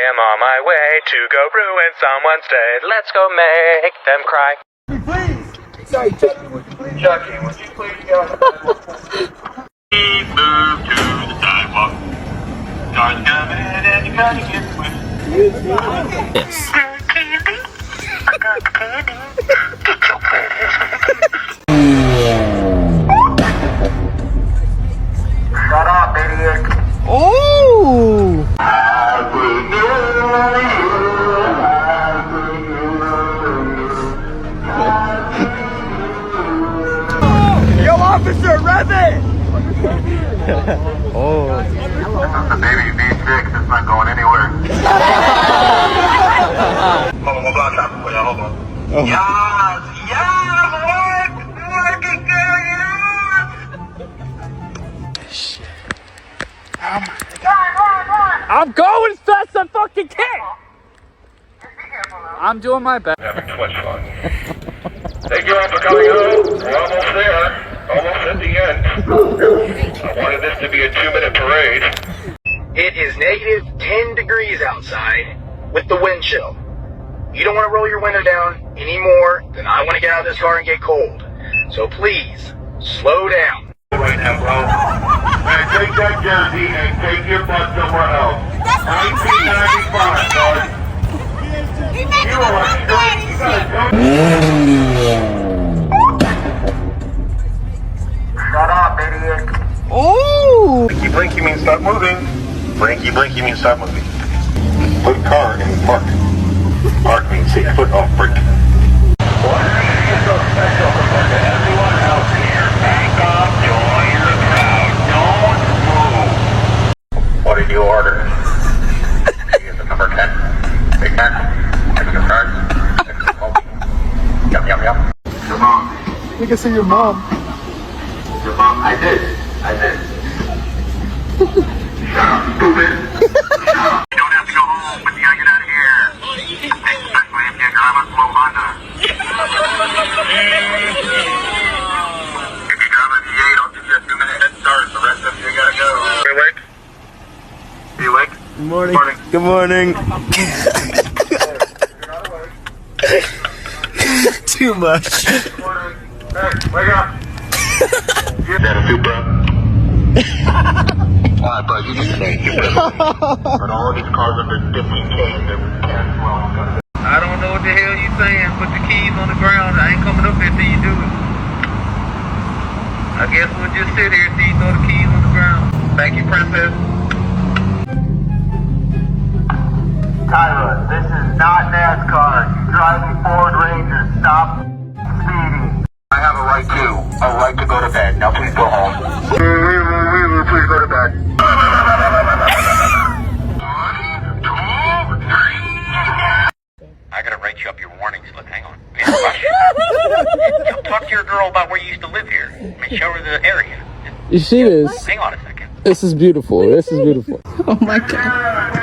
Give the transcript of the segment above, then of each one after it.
am on my way to go ruin someone's day. Let's go make them cry. Please! Sorry, Chucky, would you please? Chucky, would you please go? Please move to the sidewalk. Cars coming and you're gonna get swift. Yes. Candy? I got candy. Get your Shut up, idiot. Oh! Yo, officer, rev it! Oh. The baby V6 is not going anywhere. Hold on, we'll block traffic for you. Hold on. Oh. Yes! Work it, girl, yes! Oh my God. I'm going as fast as I fucking can. I'm doing my best. Having twitch fun. Thank you all for coming home. We're almost there. Almost at the end. I wanted this to be a 2-minute parade. It is negative 10 degrees outside with the wind chill. You don't want to roll your window down any more than I want to get out of this car and get cold. So please, slow down. Right now, bro. Man, take that jersey and take your butt somewhere else. 1995, bud. You are straight. You gotta Shut up, idiot. Oh! Blinky blinky means stop moving. Blinky blinky means stop moving. Put car in park. Park means 6 foot off brake. What is so special compared to everyone else here? Back up, join the crowd. Don't move. What did you order? You get the number 10. Big Mac. Extra fries. Extra coffee. Yum, yum, yum. Your mom. You can see your mom. Your mom, I did. Shut up, stupid. Shut up. You don't have to go home, but you gotta get out of here. Especially if you drive a slow Honda. If you drive a V8, I'll give you a 2-minute head start. The rest of you gotta go. You awake? You awake? Good morning. Morning. Good morning. Too much. Good morning. Hey, wake up. Is that a soup, bro? Alright, bro, you just say you But all of these cars under different cans, I don't know what the hell you saying. Put the keys on the ground. I ain't coming up here till you do it. I guess we'll just sit here till you throw the keys on the ground. Thank you, princess. Tyra, this is not NASCAR. You're driving Ford Ranger. Stop speeding. I have a right to go to bed. Now please go home. Please go to bed. 1, 2, 3. I gotta write you up your warning slip. Hang on. Talk to your girl about where you used to live here. I mean, show her the area. You see this? Hang on a second. This is beautiful. This is beautiful. Oh my God.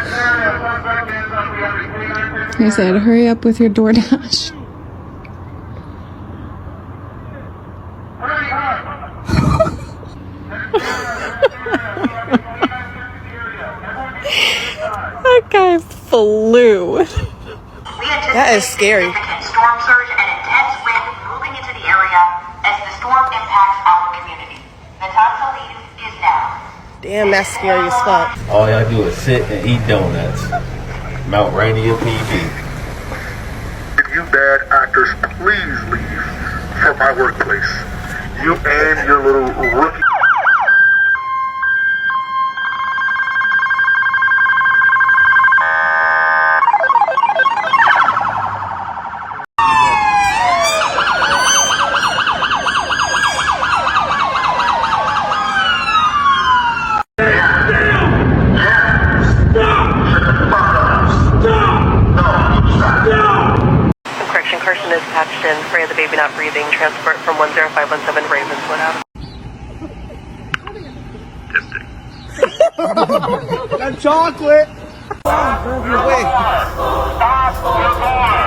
He said, hurry up with your DoorDash. That guy flew. That is scary. Storm surge and intense wind moving into the area as the storm impacts our community. The time to leave is now. Damn, that's scary as fuck. All y'all do is sit and eat donuts. Mount Rainier PD. You bad actors, please leave from my workplace. You and your little rookie. Carson is patched in. Freya the baby not breathing. Transport from 10517 Ravenswood out. That chocolate! Stop your car!